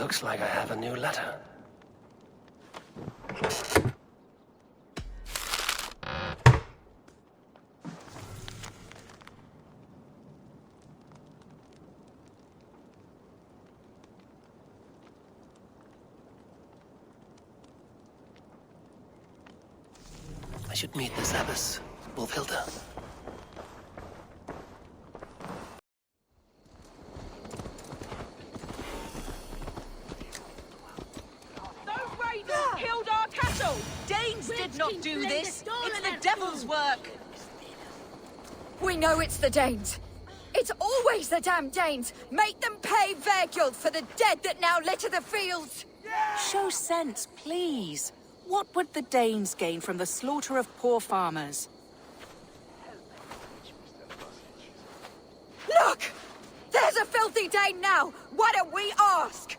Looks like I have a new letter. I should meet this abbess, Wolfhilda. Killed our cattle! Danes did not do this! It's the devil's work! We know it's the Danes! It's always the damn Danes! Make them pay their guilt for the dead that now litter the fields! Show sense, please. What would the Danes gain from the slaughter of poor farmers? Look! There's a filthy Dane now! Why don't we ask?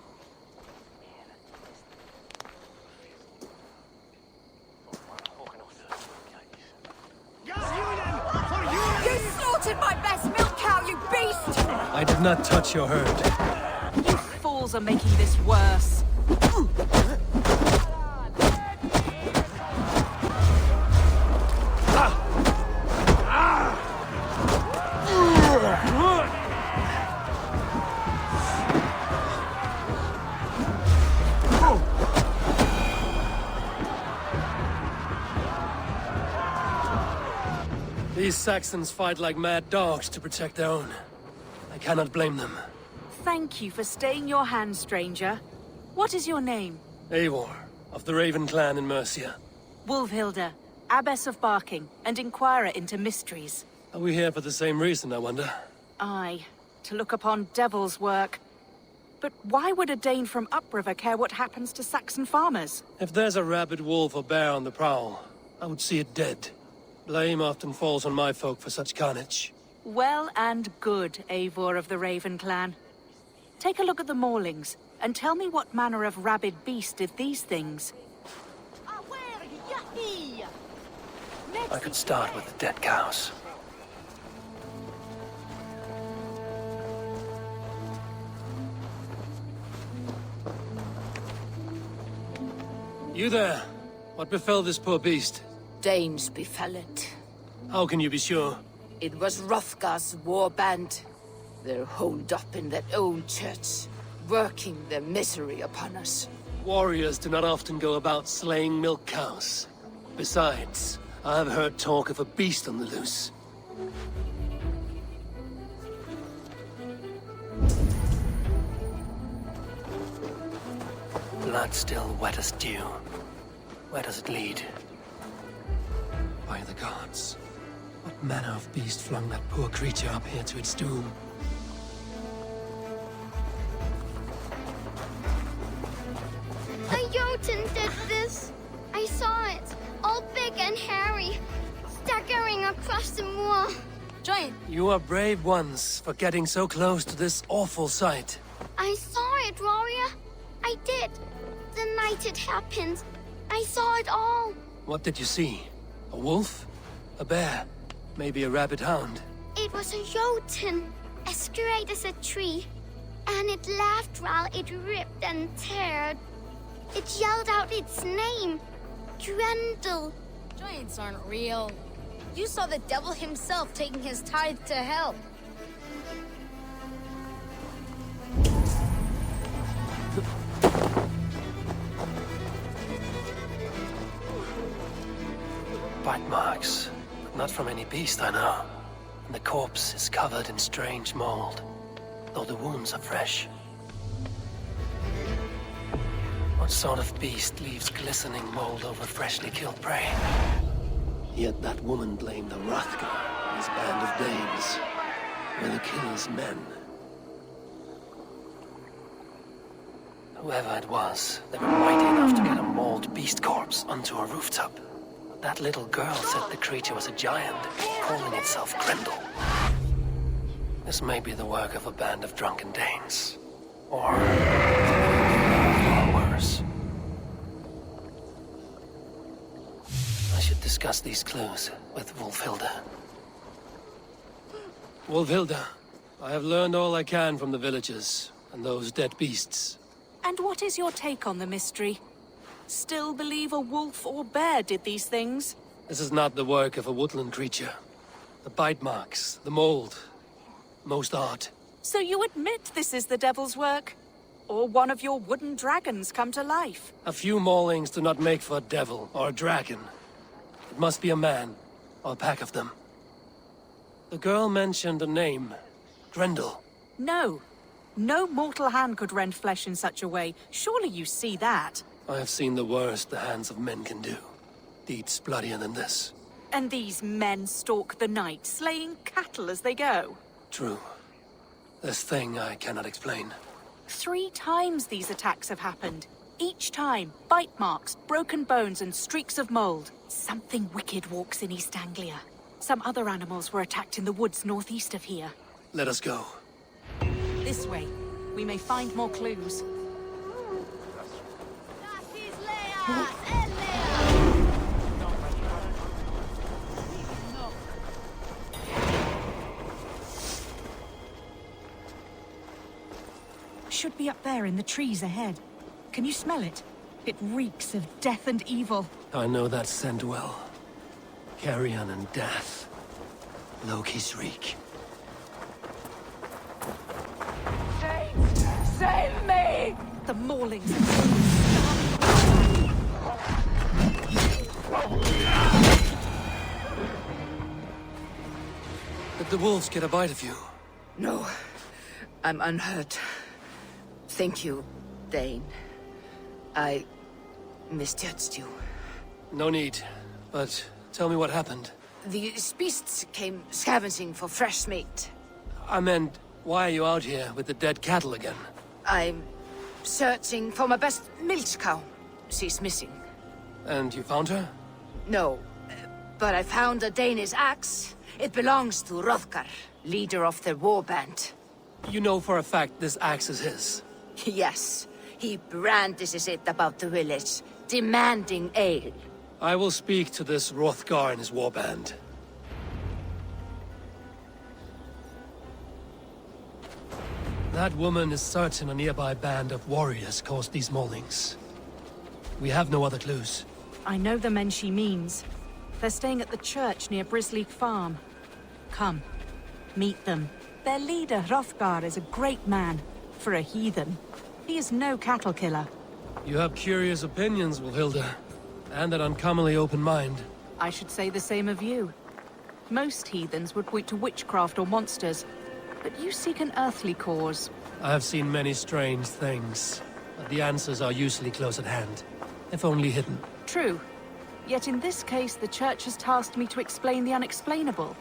You slaughtered my best milk cow, you beast! I did not touch your herd. You fools are making this worse. These Saxons fight like mad dogs to protect their own. I cannot blame them. Thank you for staying your hand, stranger. What is your name? Eivor, of the Raven clan in Mercia. Wolfhilda, Abbess of Barking, and Inquirer into Mysteries. Are we here for the same reason, I wonder? Aye, to look upon devil's work. But why would a Dane from upriver care what happens to Saxon farmers? If there's a rabid wolf or bear on the prowl, I would see it dead. Blame often falls on my folk for such carnage. Well and good, Eivor of the Raven clan. Take a look at the maulings, and tell me what manner of rabid beast did these things. I could start with the dead cows. You there? What befell this poor beast? Danes befell it. How can you be sure? It was Hrothgar's war band. They're holed up in that old church, working their misery upon us. Warriors do not often go about slaying milk cows. Besides, I have heard talk of a beast on the loose. Blood still wet as dew. Where does it lead? By the gods. What manner of beast flung that poor creature up here to its doom? A Jotun did this. I saw it, all big and hairy, staggering across the moor. Giant, You are brave ones for getting so close to this awful sight. I saw it, warrior. I did. The night it happened. I saw it all. What did you see? A wolf? A bear? Maybe a rabid hound? It was a Jotun, as straight as a tree. And it laughed while it ripped and teared. It yelled out its name. Grendel. Giants aren't real. You saw the devil himself taking his tithe to hell. Bite marks, but not from any beast I know. And the corpse is covered in strange mold, though the wounds are fresh. What sort of beast leaves glistening mold over freshly killed prey? Yet that woman blamed the Hrothgar and his band of Danes. Were the killers men? Whoever it was, they were mighty enough to get a mauled beast corpse onto a rooftop. But that little girl said the creature was a giant, calling itself Grendel. This may be the work of a band of drunken Danes. Or worse. I should discuss these clues with Wolfhilda. Wolfhilda, I have learned all I can from the villagers and those dead beasts. And what is your take on the mystery? Still believe a wolf or bear did these things? This is not the work of a woodland creature. The bite marks, the mold, most art. So you admit this is the devil's work? Or one of your wooden dragons come to life? A few maulings do not make for a devil or a dragon. It must be a man, or a pack of them. The girl mentioned a name, Grendel. No. No mortal hand could rend flesh in such a way. Surely you see that. I have seen the worst the hands of men can do. Deeds bloodier than this. And these men stalk the night, slaying cattle as they go. True. This thing I cannot explain. 3 times these attacks have happened. Each time, bite marks, broken bones, and streaks of mold. Something wicked walks in East Anglia. Some other animals were attacked in the woods northeast of here. Let us go. This way. We may find more clues. Should be up there in the trees ahead. Can you smell it? It reeks of death and evil. I know that scent well. Carrion and death. Loki's reek. Save me! The maulings. Did the wolves get a bite of you? No, I'm unhurt. Thank you, Dane. I misjudged you. No need. But tell me what happened. These beasts came scavenging for fresh meat. I meant, why are you out here with the dead cattle again? I'm searching for my best milch cow. She's missing. And you found her? No, but I found a Danish axe. It belongs to Hrothgar, leader of the warband. You know for a fact this axe is his. Yes, he brandishes it about the village, demanding ale. I will speak to this Hrothgar and his warband. That woman is certain a nearby band of warriors caused these maulings. We have no other clues. I know the men she means. They're staying at the church near Brisleek Farm. Come, meet them. Their leader, Hrothgar, is a great man. For a heathen. He is no cattle killer. You have curious opinions, Wilhilda. And an uncommonly open mind. I should say the same of you. Most heathens would point to witchcraft or monsters. But you seek an earthly cause. I have seen many strange things. But the answers are usually close at hand. If only hidden. True. Yet in this case, the Church has tasked me to explain the unexplainable.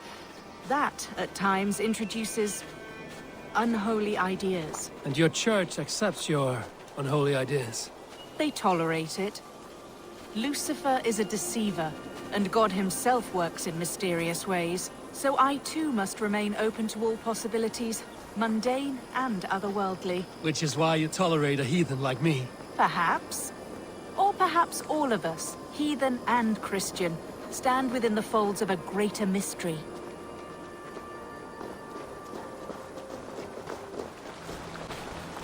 That, at times, introduces unholy ideas. And your church accepts your unholy ideas? They tolerate it. Lucifer is a deceiver, and God himself works in mysterious ways. So I too must remain open to all possibilities, mundane and otherworldly. Which is why you tolerate a heathen like me. Perhaps. Or perhaps all of us, heathen and Christian, stand within the folds of a greater mystery.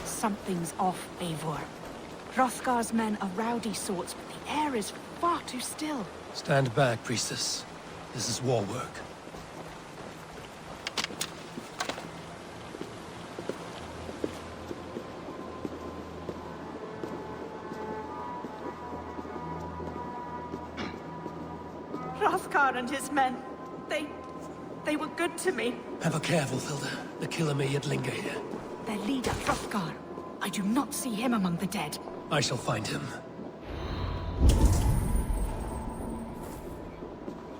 Something's off, Eivor. Hrothgar's men are rowdy sorts, but the air is far too still. Stand back, priestess. This is war work. Hrothgar and his men, they were good to me. Ever careful, Hilda. The killer may yet linger here. Their leader, Hrothgar. I do not see him among the dead. I shall find him.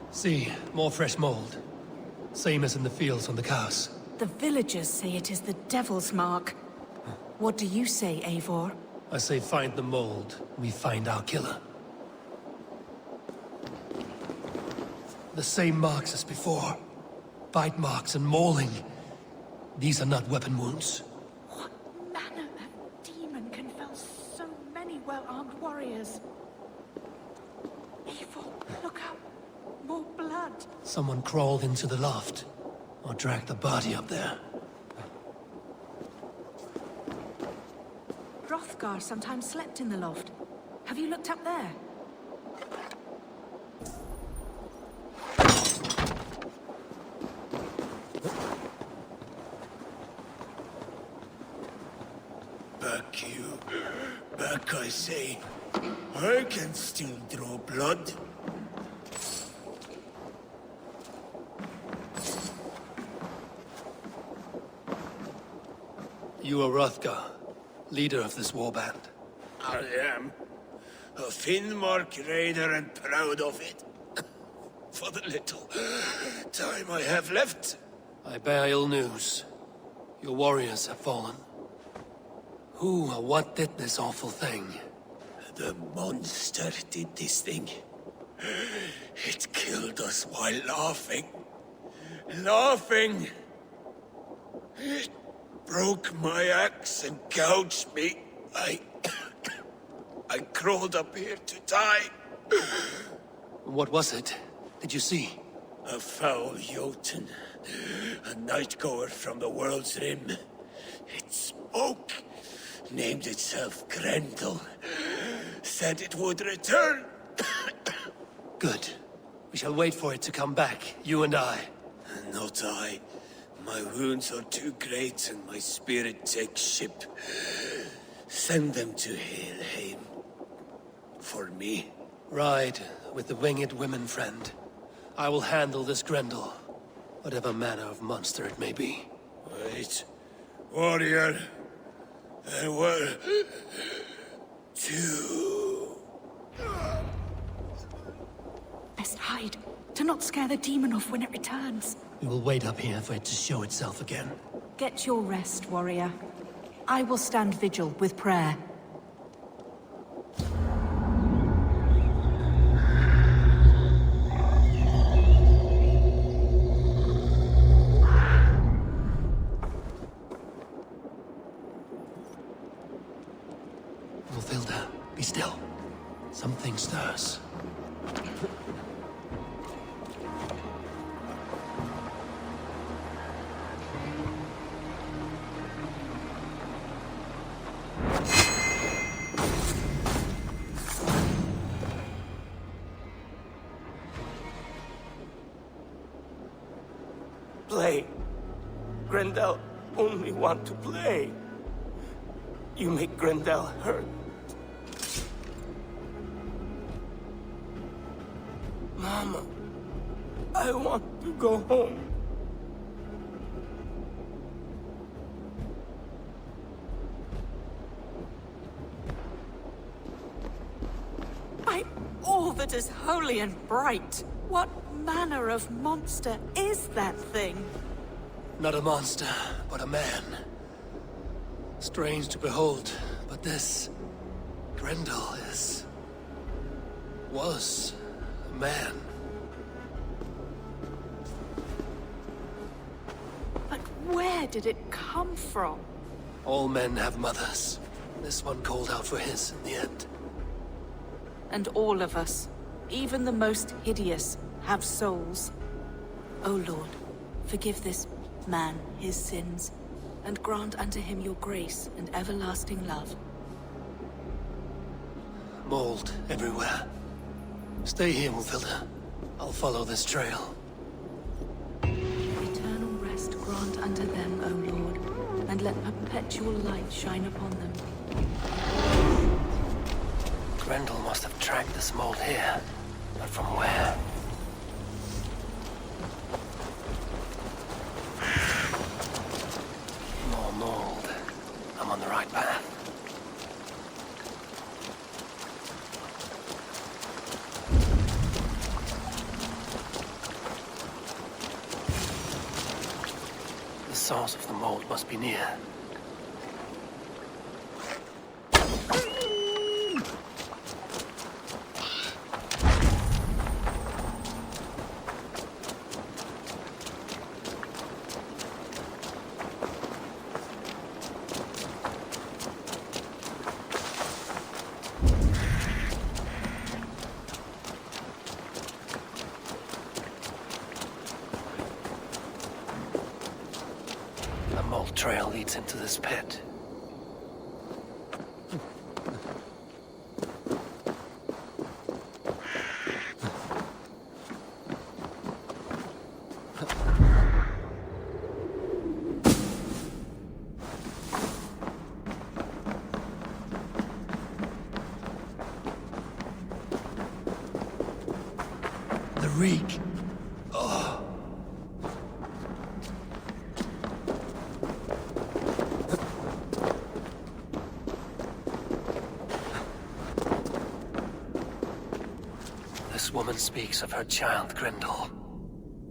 See, more fresh mold. Same as in the fields on the cows. The villagers say it is the devil's mark. What do you say, Eivor? I say find the mold, we find our killer. The same marks as before. Bite marks and mauling. These are not weapon wounds. What manner of demon can fell so many well-armed warriors? Eivor, look out! More blood! Someone crawled into the loft. Or dragged the body up there. Hrothgar Hrothgar sometimes slept in the loft. Have you looked up there? Back you. Back, I say. I can still draw blood. You are Hrothgar, leader of this warband. I am. A Finnmark raider and proud of it. For the little time I have left. I bear ill news. Your warriors have fallen. Who or what did this awful thing? The monster did this thing. It killed us while laughing. Laughing! It broke my axe and gouged me. I crawled up here to die. What was it? Did you see? A foul Jotun. A night-goer from the world's rim. It spoke. Named itself Grendel. Said it would return. Good. We shall wait for it to come back, you and I. Not I. My wounds are too great and my spirit takes ship. Send them to Helheim. For me. Ride with the winged women friend. I will handle this Grendel, whatever manner of monster it may be. Wait. Warrior. There were... two... Best hide, to not scare the demon off when it returns. We will wait up here for it to show itself again. Get your rest, warrior. I will stand vigil with prayer. Wolfilda, be still. Something stirs. Play. Grendel only want to play. You make Grendel hurt. Mama, I want to go home. By all that is holy and bright, what manner of monster is that thing? Not a monster, but a man. Strange to behold, but this... Grendel is... was... a man. But where did it come from? All men have mothers. This one called out for his in the end. And all of us, even the most hideous, have souls. O Lord, forgive this man his sins, and grant unto him your grace and everlasting love. Mold everywhere. Stay here, Wolfilda. I'll follow this trail. Eternal rest grant unto them, O Lord, and let perpetual light shine upon them. Grendel must have tracked this mold here, but from where? More mold. I'm on the right path. The source of the mold must be near. The mold trail leads into this pit. The reek. Oh. This woman speaks of her child Grendel.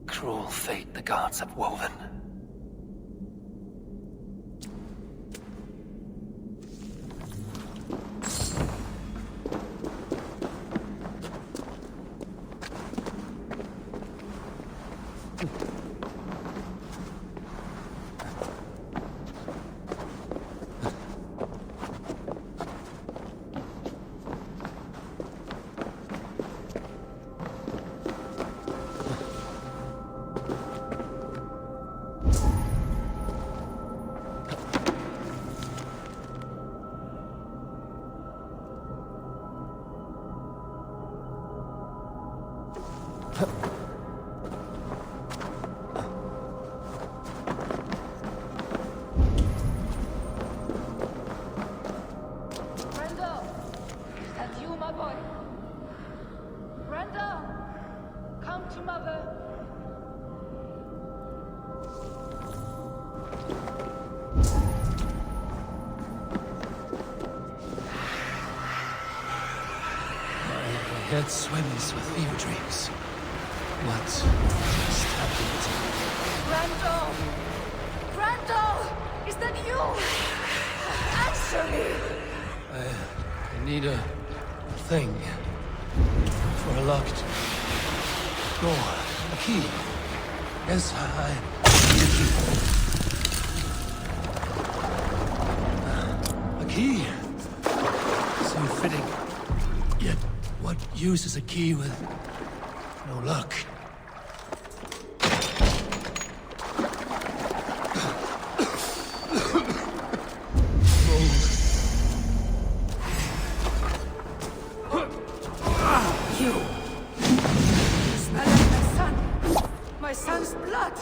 Cruel fate the gods have woven. Brenda! Is that you, my boy? Brenda! Come to mother! My head swims with fever dreams. What just happened? Brando! Brando! Is that you? Answer me! I need a thing for a locked door. A key. Yes, I need a key. A key? So fitting. Yet, what use is a key with no luck? You! Smell like my son! My son's blood!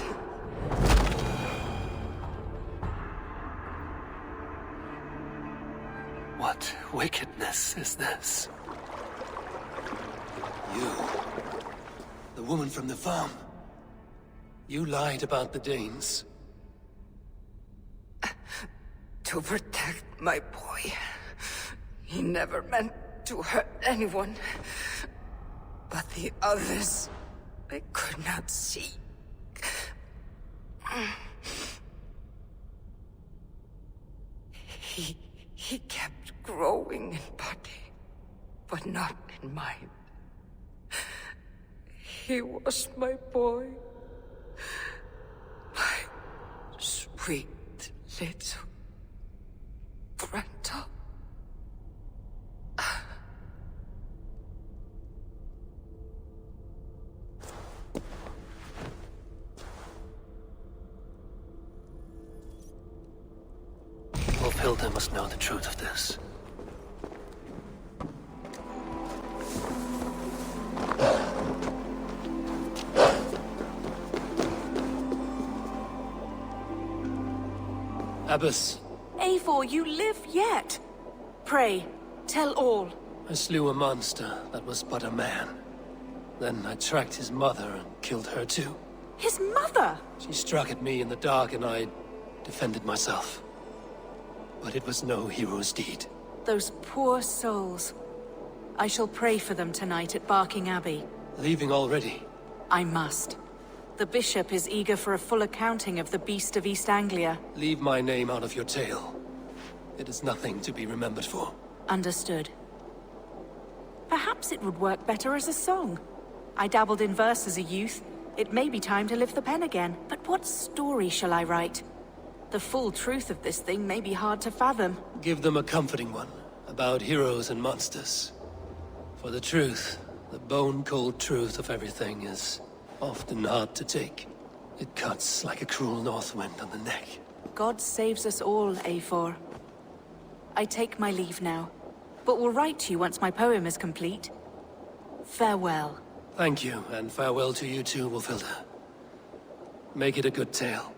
What wickedness is this? You, the woman from the farm. You lied about the Danes. To protect my boy. He never meant to hurt anyone. But the others, I could not see. He kept growing in body, but not in mind. He was my boy. My sweet little Grendel. Hilda must know the truth of this. Abbess. Eivor, you live yet. Pray, tell all. I slew a monster that was but a man. Then I tracked his mother and killed her too. His mother? She struck at me in the dark and I defended myself. But it was no hero's deed. Those poor souls. I shall pray for them tonight at Barking Abbey. Leaving already? I must. The bishop is eager for a full accounting of the Beast of East Anglia. Leave my name out of your tale. It is nothing to be remembered for. Understood. Perhaps it would work better as a song. I dabbled in verse as a youth. It may be time to lift the pen again. But what story shall I write? The full truth of this thing may be hard to fathom. Give them a comforting one, about heroes and monsters. For the truth, the bone-cold truth of everything is often hard to take. It cuts like a cruel north wind on the neck. God saves us all, Eivor. I take my leave now, but will write to you once my poem is complete. Farewell. Thank you, and farewell to you too, Wolfilda. Make it a good tale.